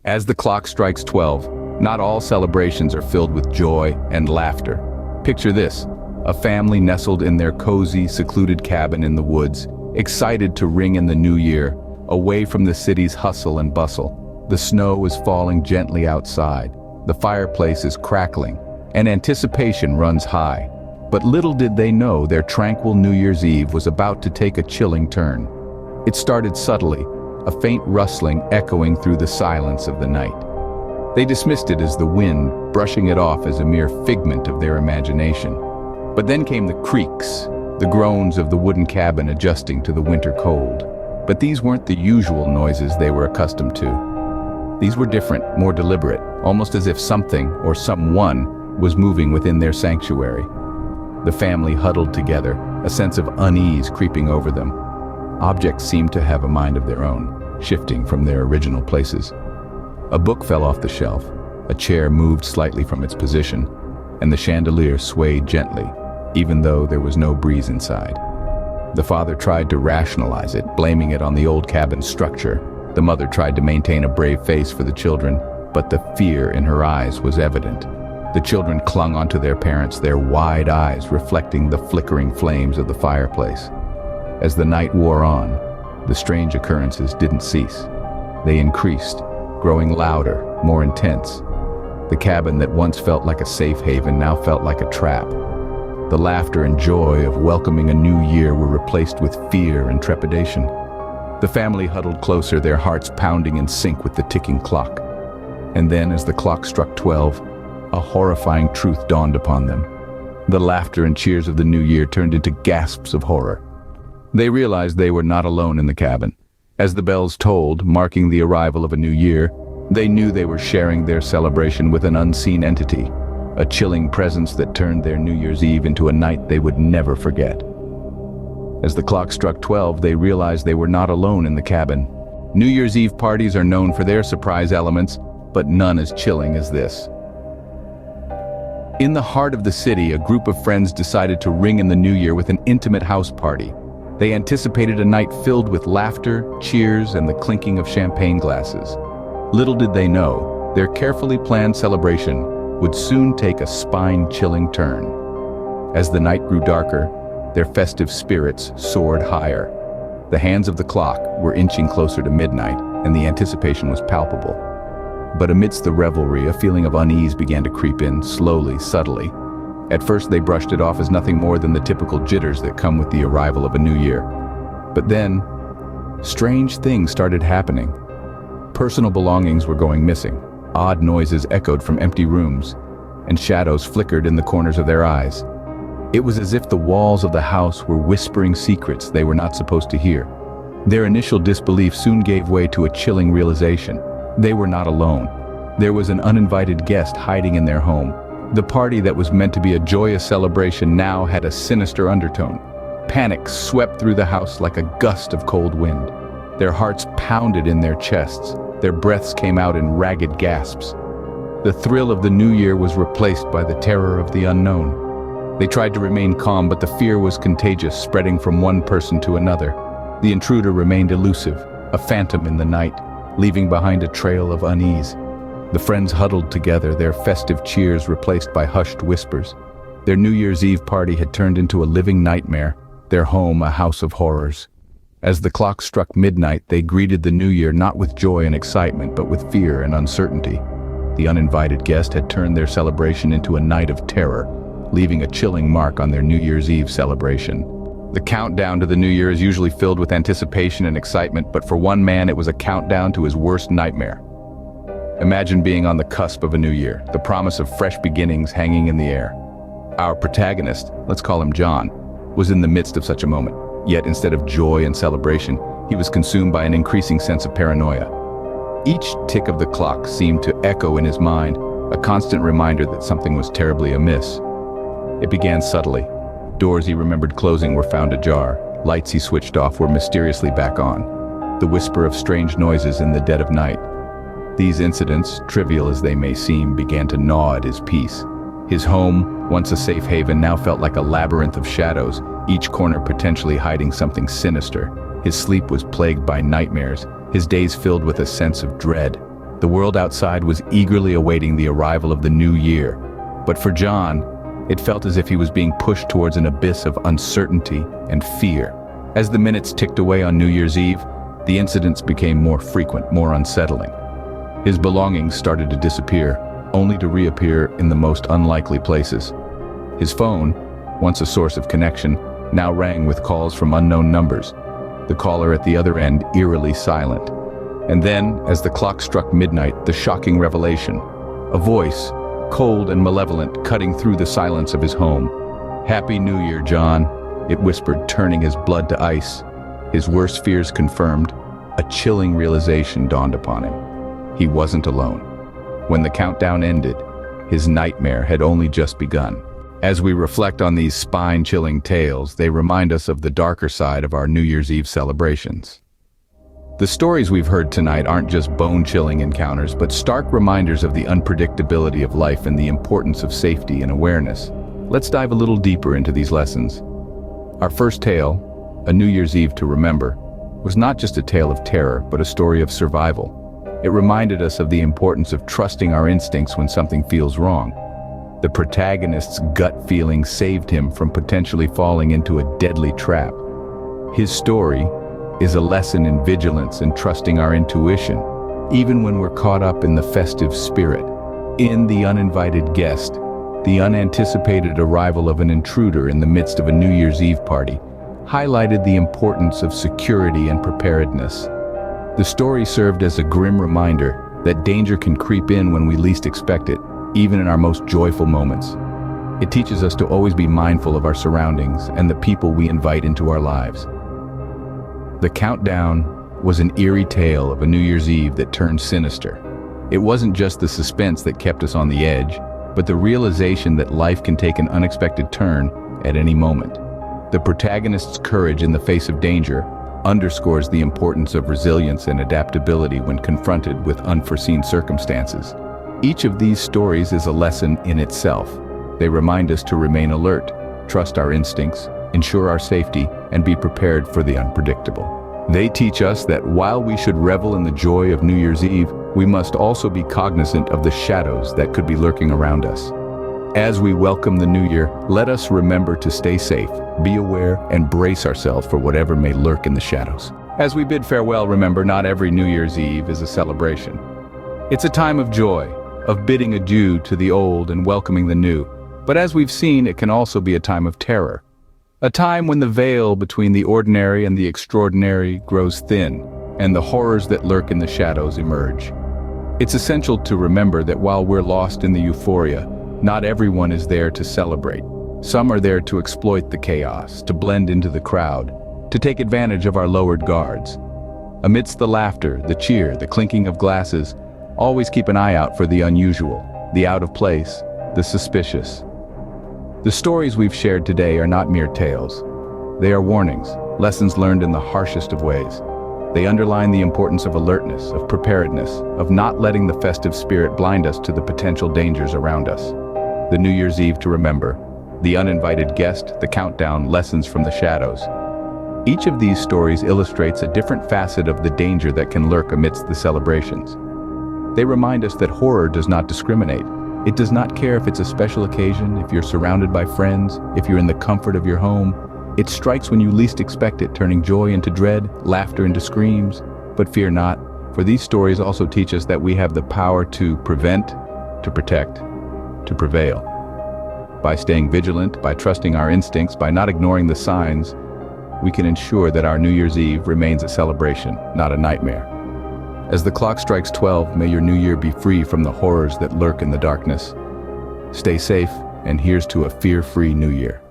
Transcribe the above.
As the clock strikes 12, not all celebrations are filled with joy and laughter. Picture this, a family nestled in their cozy, secluded cabin in the woods, excited to ring in the new year, away from the city's hustle and bustle. The snow is falling gently outside, the fireplace is crackling, and anticipation runs high. But little did they know their tranquil New Year's Eve was about to take a chilling turn. It started subtly, a faint rustling echoing through the silence of the night. They dismissed it as the wind, brushing it off as a mere figment of their imagination. But then came the creaks, the groans of the wooden cabin adjusting to the winter cold. But these weren't the usual noises they were accustomed to. These were different, more deliberate, almost as if something or someone was moving within their sanctuary. The family huddled together, a sense of unease creeping over them. Objects seemed to have a mind of their own, shifting from their original places. A book fell off the shelf, a chair moved slightly from its position, and the chandelier swayed gently, even though there was no breeze inside. The father tried to rationalize it, blaming it on the old cabin's structure. The mother tried to maintain a brave face for the children, but the fear in her eyes was evident. The children clung onto their parents, their wide eyes reflecting the flickering flames of the fireplace. As the night wore on, the strange occurrences didn't cease. They increased, growing louder, more intense. The cabin that once felt like a safe haven now felt like a trap. The laughter and joy of welcoming a new year were replaced with fear and trepidation. The family huddled closer, their hearts pounding in sync with the ticking clock. And then, as the clock struck 12, a horrifying truth dawned upon them. The laughter and cheers of the new year turned into gasps of horror. They realized they were not alone in the cabin. As the bells tolled, marking the arrival of a new year, they knew they were sharing their celebration with an unseen entity, a chilling presence that turned their New Year's Eve into a night they would never forget. As the clock struck 12, they realized they were not alone in the cabin. New Year's Eve parties are known for their surprise elements, but none as chilling as this. In the heart of the city, a group of friends decided to ring in the new year with an intimate house party. They anticipated a night filled with laughter, cheers, and the clinking of champagne glasses. Little did they know, their carefully planned celebration would soon take a spine-chilling turn. As the night grew darker, their festive spirits soared higher. The hands of the clock were inching closer to midnight, and the anticipation was palpable. But amidst the revelry, a feeling of unease began to creep in, slowly, subtly. At first they brushed it off as nothing more than the typical jitters that come with the arrival of a new year. But then, strange things started happening. Personal belongings were going missing, odd noises echoed from empty rooms, and shadows flickered in the corners of their eyes. It was as if the walls of the house were whispering secrets they were not supposed to hear. Their initial disbelief soon gave way to a chilling realization. They were not alone. There was an uninvited guest hiding in their home. The party that was meant to be a joyous celebration now had a sinister undertone. Panic swept through the house like a gust of cold wind. Their hearts pounded in their chests. Their breaths came out in ragged gasps. The thrill of the new year was replaced by the terror of the unknown. They tried to remain calm, but the fear was contagious, spreading from one person to another. The intruder remained elusive, a phantom in the night, leaving behind a trail of unease. The friends huddled together, their festive cheers replaced by hushed whispers. Their New Year's Eve party had turned into a living nightmare, their home a house of horrors. As the clock struck midnight, they greeted the new year not with joy and excitement, but with fear and uncertainty. The uninvited guest had turned their celebration into a night of terror, leaving a chilling mark on their New Year's Eve celebration. The countdown to the new year is usually filled with anticipation and excitement, but for one man it was a countdown to his worst nightmare. Imagine being on the cusp of a new year, the promise of fresh beginnings hanging in the air. Our protagonist, let's call him John, was in the midst of such a moment. Yet instead of joy and celebration, he was consumed by an increasing sense of paranoia. Each tick of the clock seemed to echo in his mind, a constant reminder that something was terribly amiss. It began subtly. Doors he remembered closing were found ajar. Lights he switched off were mysteriously back on. The whisper of strange noises in the dead of night. These incidents, trivial as they may seem, began to gnaw at his peace. His home, once a safe haven, now felt like a labyrinth of shadows, each corner potentially hiding something sinister. His sleep was plagued by nightmares, his days filled with a sense of dread. The world outside was eagerly awaiting the arrival of the new year. But for John, it felt as if he was being pushed towards an abyss of uncertainty and fear. As the minutes ticked away on New Year's Eve, the incidents became more frequent, more unsettling. His belongings started to disappear, only to reappear in the most unlikely places. His phone, once a source of connection, now rang with calls from unknown numbers, the caller at the other end eerily silent. And then, as the clock struck midnight, the shocking revelation. A voice, cold and malevolent, cutting through the silence of his home. "Happy New Year, John," it whispered, turning his blood to ice. His worst fears confirmed, a chilling realization dawned upon him. He wasn't alone. When the countdown ended, his nightmare had only just begun. As we reflect on these spine-chilling tales, they remind us of the darker side of our New Year's Eve celebrations. The stories we've heard tonight aren't just bone-chilling encounters, but stark reminders of the unpredictability of life and the importance of safety and awareness. Let's dive a little deeper into these lessons. Our first tale, A New Year's Eve to Remember, was not just a tale of terror, but a story of survival. It reminded us of the importance of trusting our instincts when something feels wrong. The protagonist's gut feeling saved him from potentially falling into a deadly trap. His story is a lesson in vigilance and trusting our intuition, even when we're caught up in the festive spirit. In The Uninvited Guest, the unanticipated arrival of an intruder in the midst of a New Year's Eve party highlighted the importance of security and preparedness. The story served as a grim reminder that danger can creep in when we least expect it, even in our most joyful moments. It teaches us to always be mindful of our surroundings and the people we invite into our lives. The countdown was an eerie tale of a New Year's Eve that turned sinister. It wasn't just the suspense that kept us on the edge, but the realization that life can take an unexpected turn at any moment. The protagonist's courage in the face of danger underscores the importance of resilience and adaptability when confronted with unforeseen circumstances. Each of these stories is a lesson in itself. They remind us to remain alert, trust our instincts, ensure our safety, and be prepared for the unpredictable. They teach us that while we should revel in the joy of New Year's Eve, we must also be cognizant of the shadows that could be lurking around us. As we welcome the new year, let us remember to stay safe, be aware, and brace ourselves for whatever may lurk in the shadows. As we bid farewell, remember, not every New Year's Eve is a celebration. It's a time of joy, of bidding adieu to the old and welcoming the new. But as we've seen, it can also be a time of terror. A time when the veil between the ordinary and the extraordinary grows thin, and the horrors that lurk in the shadows emerge. It's essential to remember that while we're lost in the euphoria, not everyone is there to celebrate. Some are there to exploit the chaos, to blend into the crowd, to take advantage of our lowered guards. Amidst the laughter, the cheer, the clinking of glasses, always keep an eye out for the unusual, the out of place, the suspicious. The stories we've shared today are not mere tales. They are warnings, lessons learned in the harshest of ways. They underline the importance of alertness, of preparedness, of not letting the festive spirit blind us to the potential dangers around us. The New Year's Eve to Remember, The Uninvited Guest, The Countdown, Lessons from the Shadows. Each of these stories illustrates a different facet of the danger that can lurk amidst the celebrations. They remind us that horror does not discriminate. It does not care if it's a special occasion, if you're surrounded by friends, if you're in the comfort of your home. It strikes when you least expect it, turning joy into dread, laughter into screams. But fear not, for these stories also teach us that we have the power to prevent, to protect, to prevail. By staying vigilant, by trusting our instincts, by not ignoring the signs, we can ensure that our New Year's Eve remains a celebration, not a nightmare. As the clock strikes 12, may your new year be free from the horrors that lurk in the darkness. Stay safe, and here's to a fear-free new year.